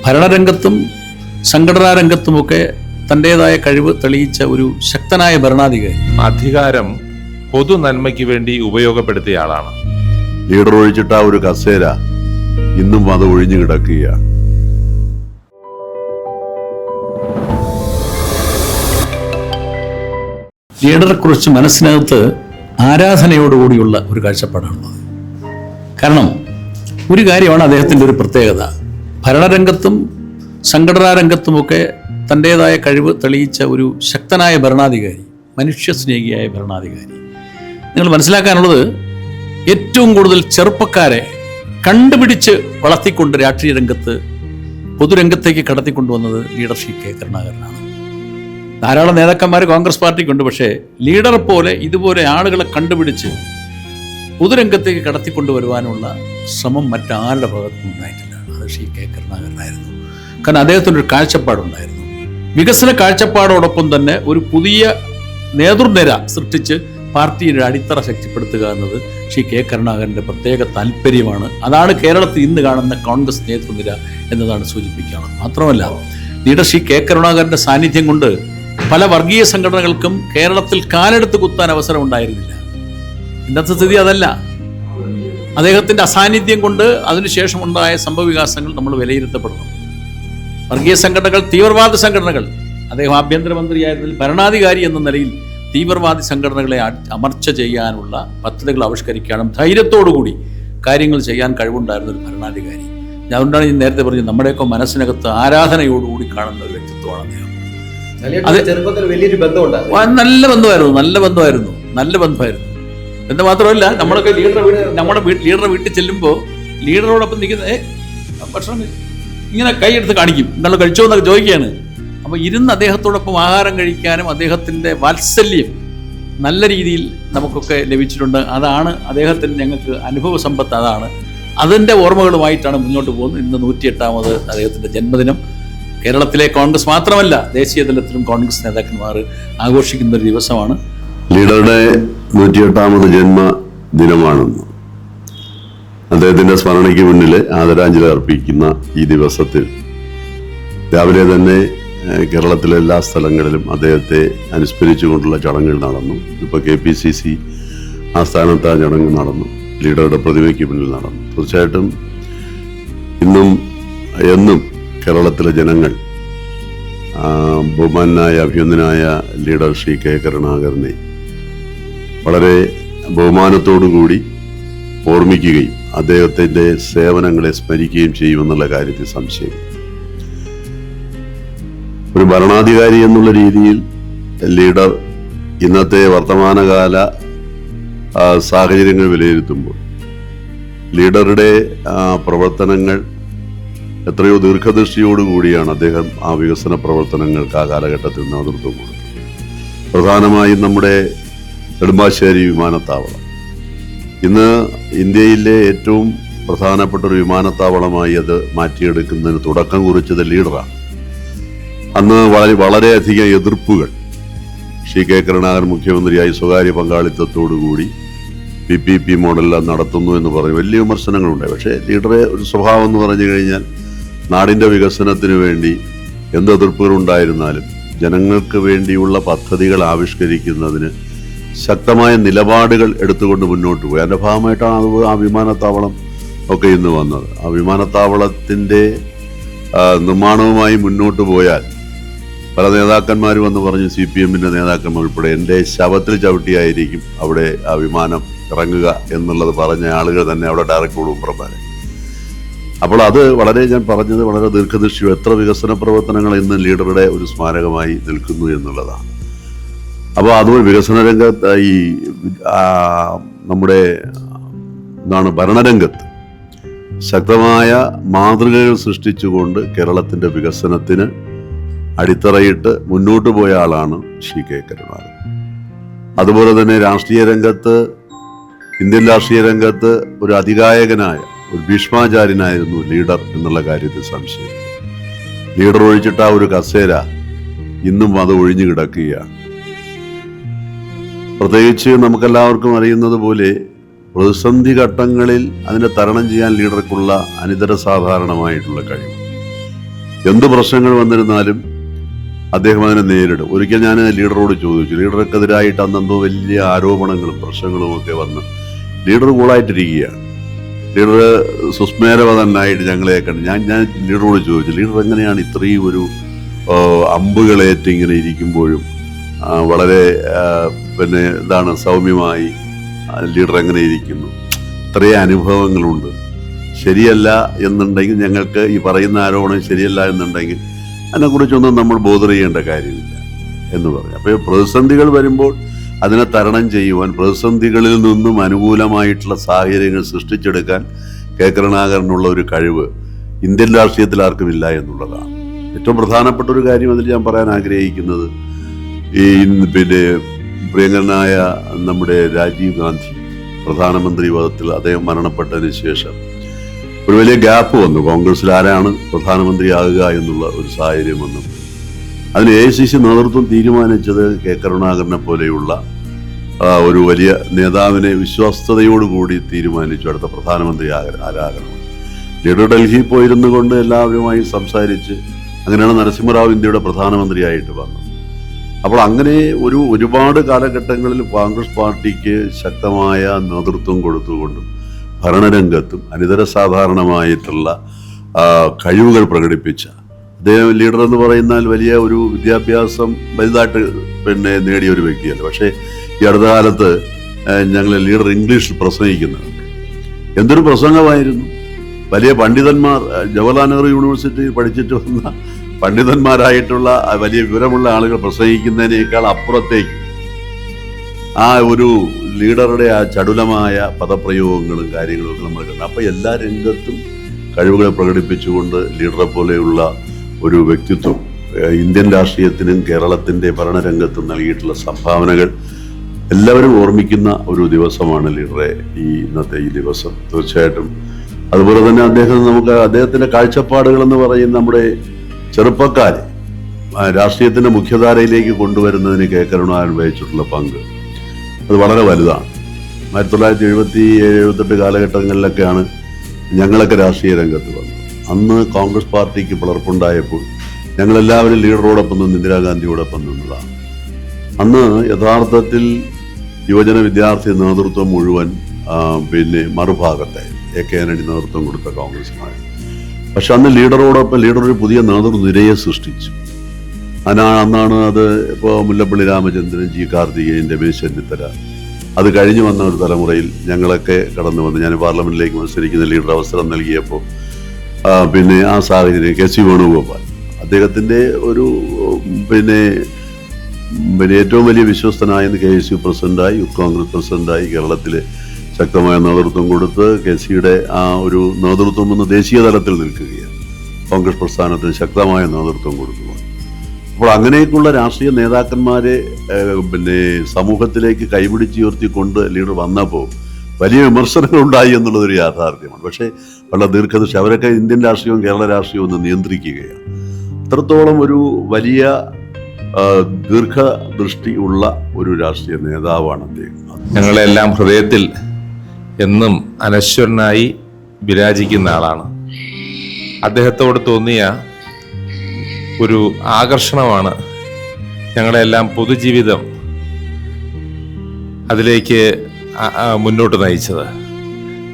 ഭരണരംഗത്തും സംഘടനാ രംഗത്തുമൊക്കെ തൻ്റെതായ കഴിവ് തെളിയിച്ച ഒരു ശക്തനായ ഭരണാധികാരി. അധികാരം പൊതു നന്മയ്ക്ക് വേണ്ടി ഉപയോഗപ്പെടുത്തിയ ആളാണ്. ലീഡർ ഒഴിച്ചിട്ട ഒരു കസേര ഇന്നും അത് ഒഴിഞ്ഞു കിടക്കുകയാണ്. ലീഡറെ കുറിച്ച് മനസ്സിനകത്ത് ആരാധനയോടുകൂടിയുള്ള ഒരു കാഴ്ചപ്പാടാണുള്ളത്. കാരണം ഒരു കാര്യമാണ് അദ്ദേഹത്തിൻ്റെ ഒരു പ്രത്യേകത. ഭരണരംഗത്തും സംഘടനാ രംഗത്തുമൊക്കെ തൻ്റെതായ കഴിവ് തെളിയിച്ച ഒരു ശക്തനായ ഭരണാധികാരി, മനുഷ്യസ്നേഹിയായ ഭരണാധികാരി. നിങ്ങൾ മനസ്സിലാക്കാനുള്ളത്, ഏറ്റവും കൂടുതൽ ചെറുപ്പക്കാരെ കണ്ടുപിടിച്ച് വളർത്തിക്കൊണ്ട് രാഷ്ട്രീയ രംഗത്ത് പൊതുരംഗത്തേക്ക് കടത്തിക്കൊണ്ടുവന്നത് ലീഡർ ശ്രീ കെ കരുണാകരനാണ്. ധാരാളം നേതാക്കന്മാർ കോൺഗ്രസ് പാർട്ടിക്കുണ്ട്, പക്ഷേ ലീഡർ പോലെ ഇതുപോലെ ആളുകളെ കണ്ടുപിടിച്ച് പൊതുരംഗത്തേക്ക് കടത്തിക്കൊണ്ടുവരുവാനുള്ള ശ്രമം മറ്റാരുടെ ഭാഗത്തും ഉണ്ടായിട്ടില്ല. അത് ശ്രീ കെ കരുണാകരനായിരുന്നു. കാരണം അദ്ദേഹത്തിനൊരു കാഴ്ചപ്പാടുണ്ടായിരുന്നു. വികസന കാഴ്ചപ്പാടോടൊപ്പം തന്നെ ഒരു പുതിയ നേതൃനിര സൃഷ്ടിച്ച് പാർട്ടിയുടെ അടിത്തറ ശക്തിപ്പെടുത്തുക എന്നത് ശ്രീ കെ കരുണാകരൻ്റെ പ്രത്യേക താല്പര്യമാണ്. അതാണ് കേരളത്തിൽ ഇന്ന് കാണുന്ന കോൺഗ്രസ് നേതൃനിര എന്നതാണ് സൂചിപ്പിക്കുന്നത്. മാത്രമല്ല, ലീഡർ ശ്രീ കെ കരുണാകരൻ്റെ സാന്നിധ്യം കൊണ്ട് പല വർഗീയ സംഘടനകൾക്കും കേരളത്തിൽ കാലെടുത്ത് കുത്താൻ അവസരം ഉണ്ടായിരുന്നില്ല. ഇന്നത്തെ സ്ഥിതി അതല്ല. അദ്ദേഹത്തിൻ്റെ അസാന്നിധ്യം കൊണ്ട് അതിനുശേഷം ഉണ്ടായ സംഭവവികാസങ്ങൾ നമ്മൾ വിലയിരുത്തപ്പെടണം. വർഗീയ സംഘടനകൾ, തീവ്രവാദ സംഘടനകൾ, അദ്ദേഹം ആഭ്യന്തരമന്ത്രിയായിരുന്നതിൽ ഭരണാധികാരി എന്ന നിലയിൽ തീവ്രവാദി സംഘടനകളെ അമർച്ച ചെയ്യാനുള്ള പദ്ധതികൾ ആവിഷ്കരിക്കാനും ധൈര്യത്തോടുകൂടി കാര്യങ്ങൾ ചെയ്യാൻ കഴിവുണ്ടായിരുന്ന ഒരു ഭരണാധികാരി. അതുകൊണ്ടാണ് ഞാൻ നേരത്തെ പറഞ്ഞത്, നമ്മുടെയൊക്കെ മനസ്സിനകത്ത് ആരാധനയോടുകൂടി കാണുന്ന ഒരു വ്യക്തിത്വമാണ് അദ്ദേഹം. വലിയൊരു ബന്ധമുണ്ടായിരുന്നു. നല്ല ബന്ധമായിരുന്നു. എന്ന് മാത്രമല്ല, നമ്മളൊക്കെ ലീഡറുടെ വീട്ടിൽ ചെല്ലുമ്പോൾ ലീഡറോടൊപ്പം നിൽക്കുന്ന ഭക്ഷണം ഇങ്ങനെ കൈയെടുത്ത് കാണിക്കും, നിങ്ങൾ കഴിച്ചോ എന്നൊക്കെ ചോദിക്കുകയാണ്. അപ്പോൾ ഇരുന്ന് അദ്ദേഹത്തോടൊപ്പം ആഹാരം കഴിക്കാനും അദ്ദേഹത്തിൻ്റെ വാത്സല്യം നല്ല രീതിയിൽ നമുക്കൊക്കെ ലഭിച്ചിട്ടുണ്ട്. അതാണ് അദ്ദേഹത്തിന് ഞങ്ങൾക്ക് അനുഭവ സമ്പത്ത്. അതാണ് അതിൻ്റെ ഓർമ്മകളുമായിട്ടാണ് മുന്നോട്ട് പോകുന്നത്. ഇന്ന് 108ാമത് അദ്ദേഹത്തിൻ്റെ ജന്മദിനം കേരളത്തിലെ കോൺഗ്രസ് മാത്രമല്ല ദേശീയ തലത്തിലും കോൺഗ്രസ് നേതാക്കന്മാർ ആഘോഷിക്കുന്ന ഒരു ദിവസമാണ്. ലീഡറുടെ 108ാമത് ജന്മദിനമാണെന്ന് അദ്ദേഹത്തിൻ്റെ സ്മരണയ്ക്ക് മുന്നിൽ ആദരാഞ്ജലി അർപ്പിക്കുന്ന ഈ ദിവസത്തിൽ രാവിലെ തന്നെ കേരളത്തിലെ എല്ലാ സ്ഥലങ്ങളിലും അദ്ദേഹത്തെ അനുസ്മരിച്ചുകൊണ്ടുള്ള ചടങ്ങുകൾ നടന്നു. ഇപ്പോൾ KPCC ആസ്ഥാനത്ത് ആ ചടങ്ങ് നടന്നു, ലീഡറുടെ പ്രതിമയ്ക്ക് മുന്നിൽ നടന്നു. തീർച്ചയായിട്ടും ഇന്നും എന്നും കേരളത്തിലെ ജനങ്ങൾ ബഹുമാനായ അഭിനന്ദനായ ലീഡർ ശ്രീ കെ കരുണാകരനെ വളരെ ബഹുമാനത്തോടുകൂടി ഓർമ്മിക്കുകയും അദ്ദേഹത്തിൻ്റെ സേവനങ്ങളെ സ്മരിക്കുകയും ചെയ്യുമെന്നുള്ള കാര്യത്തിൽ സംശയം. ഒരു ഭരണാധികാരി എന്നുള്ള രീതിയിൽ ലീഡർ ഇന്നത്തെ വർത്തമാനകാല സാഹചര്യങ്ങൾ വിലയിരുത്തുമ്പോൾ ലീഡറുടെ പ്രവർത്തനങ്ങൾ എത്രയോ ദീർഘദൃഷ്ടിയോടുകൂടിയാണ് അദ്ദേഹം ആ വികസന പ്രവർത്തനങ്ങൾക്ക് ആ കാലഘട്ടത്തിൽ നേതൃത്വം കൊടുത്തത്. പ്രധാനമായും നമ്മുടെ നെടുമ്പാശ്ശേരി വിമാനത്താവളം ഇന്ന് ഇന്ത്യയിലെ ഏറ്റവും പ്രധാനപ്പെട്ട ഒരു വിമാനത്താവളമായി അത് മാറ്റിയെടുക്കുന്നതിന് തുടക്കം കുറിച്ചത് ലീഡറാണ്. അന്ന് വളരെയധികം എതിർപ്പുകൾ ശ്രീ കെ കരുണാകരൻ മുഖ്യമന്ത്രിയായി സ്വകാര്യ പങ്കാളിത്തത്തോടുകൂടി PPP മോഡലിൽ നടത്തുന്നു എന്ന് പറഞ്ഞ് വലിയ വിമർശനങ്ങളുണ്ടായി. പക്ഷേ ലീഡറെ ഒരു സ്വഭാവം എന്ന് പറഞ്ഞു കഴിഞ്ഞാൽ നാടിൻ്റെ വികസനത്തിന് വേണ്ടി എന്ത് എതിർപ്പുകൾ ഉണ്ടായിരുന്നാലും ജനങ്ങൾക്ക് വേണ്ടിയുള്ള പദ്ധതികൾ ആവിഷ്കരിക്കുന്നതിന് ശക്തമായ നിലപാടുകൾ എടുത്തുകൊണ്ട് മുന്നോട്ട് പോയി. അതിൻ്റെ ഭാഗമായിട്ടാണ് ആ വിമാനത്താവളം ഒക്കെ ഇന്ന് വന്നത്. ആ വിമാനത്താവളത്തിൻ്റെ നിർമ്മാണവുമായി മുന്നോട്ട് പോയാൽ പല നേതാക്കന്മാരും വന്ന് പറഞ്ഞു, CPM-ൻ്റെ നേതാക്കന്മാർ ഉൾപ്പെടെ, എൻ്റെ ശവത്തിൽ ചവിട്ടിയായിരിക്കും അവിടെ ആ വിമാനം ഇറങ്ങുക എന്നുള്ളത് പറഞ്ഞ ആളുകൾ തന്നെ അവിടെ ഡയറക്ടർ ഉൾപ്പെടെ. അപ്പോൾ അത് ഞാൻ പറഞ്ഞത് വളരെ ദീർഘദൃഷ്ടിയോ എത്ര വികസന പ്രവർത്തനങ്ങൾ ഇന്ന് ലീഡറുടെ ഒരു സ്മാരകമായി നിൽക്കുന്നു എന്നുള്ളതാണ്. അപ്പോൾ അതുപോലെ വികസന രംഗത്ത് ഈ നമ്മുടെ ഭരണരംഗത്ത് ശക്തമായ മാതൃകകൾ സൃഷ്ടിച്ചുകൊണ്ട് കേരളത്തിൻ്റെ വികസനത്തിന് അടിത്തറയിട്ട് മുന്നോട്ട് പോയ ആളാണ് ശ്രീ കെ കരുണാകരൻ. അതുപോലെ തന്നെ ഇന്ത്യൻ രാഷ്ട്രീയ രംഗത്ത് ഒരു അതികായകനായ ഒരു ഭീഷ്മാചാര്യനായിരുന്നു ലീഡർ എന്നുള്ള കാര്യത്തിൽ സംശയം. ലീഡർ ഒഴിച്ചിട്ട ഒരു കസേര ഇന്നും അത് ഒഴിഞ്ഞു കിടക്കുകയാണ്. പ്രത്യേകിച്ച് നമുക്കെല്ലാവർക്കും അറിയുന്നത് പോലെ പ്രതിസന്ധി ഘട്ടങ്ങളിൽ അതിനെ തരണം ചെയ്യാൻ ലീഡർക്കുള്ള അനിതര സാധാരണമായിട്ടുള്ള കഴിവ്. എന്ത് പ്രശ്നങ്ങൾ വന്നിരുന്നാലും അദ്ദേഹം അതിനെ നേരിടും. ഒരിക്കൽ ഞാൻ ലീഡറോട് ചോദിച്ചു, ലീഡർക്കെതിരായിട്ട് അന്നെന്തോ വലിയ ആരോപണങ്ങളും പ്രശ്നങ്ങളും ഒക്കെ വന്ന് ലീഡർ കൂളായിട്ടിരിക്കുകയാണ്. ലീഡർ സുസ്മേരവതനായിട്ട് ഞങ്ങളെ കണ്ട് ഞാൻ ലീഡറോട് ചോദിച്ചു, ലീഡർ എങ്ങനെയാണ് ഇത്രയും ഒരു അമ്പുകളേറ്റ് ഇങ്ങനെ ഇരിക്കുമ്പോഴും വളരെ സൗമ്യമായി ലീഡർ എങ്ങനെ ഇരിക്കുന്നു? ഇത്രയും അനുഭവങ്ങളുണ്ട്. ശരിയല്ല എന്നുണ്ടെങ്കിൽ, ഞങ്ങൾക്ക് ഈ പറയുന്ന ആരോപണം ശരിയല്ല എന്നുണ്ടെങ്കിൽ അതിനെക്കുറിച്ചൊന്നും നമ്മൾ ബോധർ ചെയ്യേണ്ട കാര്യമില്ല എന്ന് പറഞ്ഞു. അപ്പോൾ പ്രതിസന്ധികൾ വരുമ്പോൾ അതിനെ തരണം ചെയ്യുവാൻ, പ്രതിസന്ധികളിൽ നിന്നും അനുകൂലമായിട്ടുള്ള സാഹചര്യങ്ങൾ സൃഷ്ടിച്ചെടുക്കാൻ കെ കരുണാകരനുള്ള ഒരു കഴിവ് ഇന്ത്യൻ രാഷ്ട്രീയത്തിൽ ആർക്കുമില്ല എന്നുള്ളതാണ് ഏറ്റവും പ്രധാനപ്പെട്ട ഒരു കാര്യം. അതിൽ ഞാൻ പറയാൻ ആഗ്രഹിക്കുന്നത്, ഈ പ്രിയങ്കരനായ നമ്മുടെ രാജീവ് ഗാന്ധി പ്രധാനമന്ത്രി പദത്തിൽ അദ്ദേഹം മരണപ്പെട്ടതിന് ശേഷം ഒരു വലിയ ഗ്യാപ്പ് വന്നു. കോൺഗ്രസിൽ ആരാണ് പ്രധാനമന്ത്രിയാകുക എന്നുള്ള ഒരു സാഹചര്യം വന്നു. അതിന് AICC നേതൃത്വം തീരുമാനിച്ചത് കെ കരുണാകരനെ പോലെയുള്ള ഒരു വലിയ നേതാവിനെ വിശ്വസ്തയോടുകൂടി തീരുമാനിച്ചു അടുത്ത പ്രധാനമന്ത്രി ആരാകണം. ലീഡർ ഡൽഹിയിൽ പോയിരുന്നു കൊണ്ട് എല്ലാവരുമായി സംസാരിച്ച് അങ്ങനെയാണ് നരസിംഹറാവു ഇന്ത്യയുടെ പ്രധാനമന്ത്രിയായിട്ട് വന്നത്. അപ്പോൾ അങ്ങനെ ഒരുപാട് കാലഘട്ടങ്ങളിൽ കോൺഗ്രസ് പാർട്ടിക്ക് ശക്തമായ നേതൃത്വം കൊടുത്തുകൊണ്ടും ഭരണരംഗത്തും അനിതര സാധാരണമായിട്ടുള്ള കഴിവുകൾ പ്രകടിപ്പിച്ച അദ്ദേഹം, ലീഡർ എന്ന് പറയുന്നാൽ വലിയ ഒരു വിദ്യാഭ്യാസം വലുതായിട്ട് നേടിയ ഒരു വ്യക്തിയല്ല. പക്ഷേ ഈ അടുത്ത കാലത്ത് ഞങ്ങൾ ലീഡർ ഇംഗ്ലീഷിൽ പ്രസംഗിക്കുന്നുണ്ട്. എന്തൊരു പ്രസംഗമായിരുന്നു! വലിയ പണ്ഡിതന്മാർ, ജവഹർലാൽ നെഹ്റു യൂണിവേഴ്സിറ്റിയിൽ പഠിച്ചിട്ട് വന്ന പണ്ഡിതന്മാരായിട്ടുള്ള വലിയ വിവരമുള്ള ആളുകൾ പ്രസംഗിക്കുന്നതിനേക്കാൾ അപ്പുറത്തേക്ക് ആ ഒരു ലീഡറുടെ ആ ചടുലമായ പദപ്രയോഗങ്ങളും കാര്യങ്ങളും ഒക്കെ നമ്മൾ കണ്ടു. അപ്പോൾ എല്ലാ രംഗത്തും കഴിവുകളെ പ്രകടിപ്പിച്ചുകൊണ്ട് ലീഡറെ പോലെയുള്ള ഒരു വ്യക്തിത്വം ഇന്ത്യൻ രാഷ്ട്രീയത്തിനും കേരളത്തിൻ്റെ ഭരണരംഗത്തും നൽകിയിട്ടുള്ള സംഭാവനകൾ എല്ലാവരും ഓർമ്മിക്കുന്ന ഒരു ദിവസമാണ് ലീഡറെ ഇന്നത്തെ ഈ ദിവസം. തീർച്ചയായിട്ടും അതുപോലെ തന്നെ അദ്ദേഹത്തിൻ്റെ കാഴ്ചപ്പാടുകൾ എന്ന് പറയുന്ന നമ്മുടെ ചെറുപ്പക്കാരെ രാഷ്ട്രീയത്തിൻ്റെ മുഖ്യധാരയിലേക്ക് കൊണ്ടുവരുന്നതിന് കെ കരുണാകരൻ വഹിച്ചിട്ടുള്ള പങ്ക് അത് വളരെ വലുതാണ്. 1977-78 കാലഘട്ടങ്ങളിലൊക്കെയാണ് ഞങ്ങളൊക്കെ രാഷ്ട്രീയ രംഗത്ത് വന്നത്. അന്ന് കോൺഗ്രസ് പാർട്ടിക്ക് പിളർപ്പുണ്ടായപ്പോൾ ഞങ്ങളെല്ലാവരും ലീഡറോടൊപ്പം നിന്ന് ഇന്ദിരാഗാന്ധിയോടൊപ്പം നിന്നതാണ്. അന്ന് യഥാർത്ഥത്തിൽ യുവജന വിദ്യാർത്ഥി നേതൃത്വം മുഴുവൻ മറുഭാഗത്തെ AK ആന്റണി നേതൃത്വം കൊടുത്ത കോൺഗ്രസുമായി. പക്ഷെ അന്ന് ലീഡറോടൊപ്പം ലീഡർ ഒരു പുതിയ നേതൃനിരയെ സൃഷ്ടിച്ചു. അന്നാണ് അത് ഇപ്പോൾ മുല്ലപ്പള്ളി രാമചന്ദ്രൻ, G കാർത്തികേയൻ, രമേശ് ചെന്നിത്തല, അത് കഴിഞ്ഞു വന്ന ഒരു തലമുറയിൽ ഞങ്ങളൊക്കെ കടന്നു വന്ന് ഞാൻ പാർലമെന്റിലേക്ക് മത്സരിക്കുന്ന ലീഡർ അവസരം നൽകിയപ്പോൾ ആ സാഹചര്യം KC വേണുഗോപാൽ അദ്ദേഹത്തിൻ്റെ ഒരു ഏറ്റവും വലിയ വിശ്വസ്തനായ KSU പ്രസിഡന്റായി, യൂത്ത് കോൺഗ്രസ് പ്രസിഡന്റായി കേരളത്തിലെ ശക്തമായ നേതൃത്വം കൊടുത്ത് KCയുടെ ആ ഒരു നേതൃത്വം ഒന്ന് ദേശീയ തലത്തിൽ നിൽക്കുകയാണ്. കോൺഗ്രസ് പ്രസ്ഥാനത്തിന് ശക്തമായ നേതൃത്വം കൊടുത്തുകൊണ്ട് അപ്പോൾ അങ്ങനെയൊക്കെയുള്ള രാഷ്ട്രീയ നേതാക്കന്മാരെ സമൂഹത്തിലേക്ക് കൈപിടിച്ചുയർത്തിക്കൊണ്ട് ലീഡർ വന്നപ്പോൾ വലിയ വിമർശനങ്ങൾ ഉണ്ടായി എന്നുള്ളതൊരു യാഥാർത്ഥ്യമാണ്. പക്ഷേ വളരെ ദീർഘദൃഷ്ടി അവരൊക്കെ ഇന്ത്യൻ രാഷ്ട്രീയവും കേരള രാഷ്ട്രീയവും ഒന്ന് നിയന്ത്രിക്കുകയാണ്. അത്രത്തോളം ഒരു വലിയ ദീർഘദൃഷ്ടി ഉള്ള ഒരു രാഷ്ട്രീയ നേതാവാണ് അദ്ദേഹം. ഞങ്ങളെല്ലാം ഹൃദയത്തിൽ എന്നും അനശ്വരനായി വിരാജിക്കുന്ന ആളാണ്. അദ്ദേഹത്തോട് തോന്നിയ ഒരു ആകർഷണമാണ് ഞങ്ങളെല്ലാം പൊതുജീവിതം അതിലേക്ക് മുന്നോട്ട് നയിച്ചത്.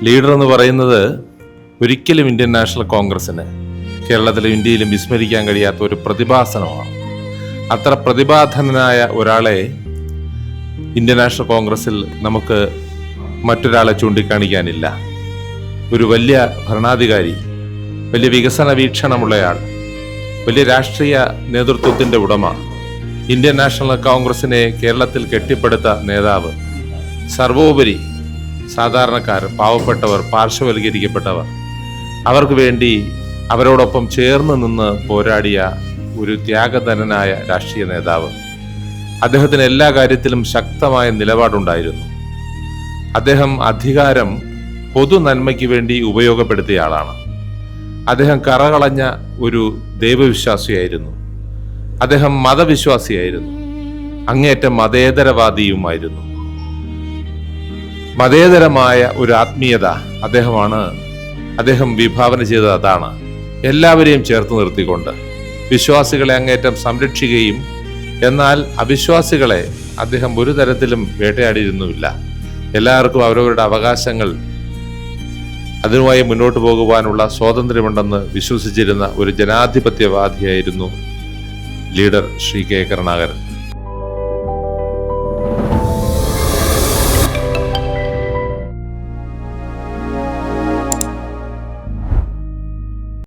ലീഡർ എന്ന് പറയുന്നത് ഒരിക്കലും ഇന്ത്യൻ നാഷണൽ കോൺഗ്രസിന് കേരളത്തിലും ഇന്ത്യയിലും വിസ്മരിക്കാൻ കഴിയാത്ത ഒരു പ്രതിഭാസനമാണ്. അത്ര പ്രതിഭാധനനായ ഒരാളെ ഇന്ത്യൻ നാഷണൽ കോൺഗ്രസിൽ നമുക്ക് മറ്റൊരാളെ ചൂണ്ടിക്കാണിക്കാനില്ല. ഒരു വലിയ ഭരണാധികാരി, വലിയ വികസന വീക്ഷണമുള്ളയാൾ, വലിയ രാഷ്ട്രീയ നേതൃത്വത്തിൻ്റെ ഉടമ, ഇന്ത്യൻ നാഷണൽ കോൺഗ്രസിനെ കേരളത്തിൽ കെട്ടിപ്പടുത്ത നേതാവ്, സർവോപരി സാധാരണക്കാർ, പാവപ്പെട്ടവർ, പാർശ്വവൽക്കരിക്കപ്പെട്ടവർ, അവർക്ക് വേണ്ടി അവരോടൊപ്പം ചേർന്ന് നിന്ന് പോരാടിയ ഒരു ത്യാഗധനനായ രാഷ്ട്രീയ നേതാവ്. അദ്ദേഹത്തിന് എല്ലാ കാര്യത്തിലും ശക്തമായ നിലപാടുണ്ടായിരുന്നു. അദ്ദേഹം അധികാരം പൊതു നന്മയ്ക്ക് വേണ്ടി ഉപയോഗപ്പെടുത്തിയ ആളാണ്. അദ്ദേഹം കറകളഞ്ഞ ഒരു ദൈവവിശ്വാസിയായിരുന്നു. അദ്ദേഹം മതവിശ്വാസിയായിരുന്നു. അങ്ങേയറ്റം മതേതരവാദിയുമായിരുന്നു. മതേതരമായ ഒരു ആത്മീയത അദ്ദേഹം വിഭാവന ചെയ്തത് അതാണ്. എല്ലാവരെയും ചേർത്ത് നിർത്തിക്കൊണ്ട് വിശ്വാസികളെ അങ്ങേറ്റം സംരക്ഷിക്കുകയും എന്നാൽ അവിശ്വാസികളെ അദ്ദേഹം ഒരു തരത്തിലും വേട്ടയാടിയിരുന്നുമില്ല. എല്ലാവർക്കും അവരവരുടെ അവകാശങ്ങൾ, അതിനുമായി മുന്നോട്ട് പോകുവാനുള്ള സ്വാതന്ത്ര്യമുണ്ടെന്ന് വിശ്വസിച്ചിരുന്ന ഒരു ജനാധിപത്യവാദിയായിരുന്നു ലീഡർ ശ്രീ കെ കരുണാകരൻ.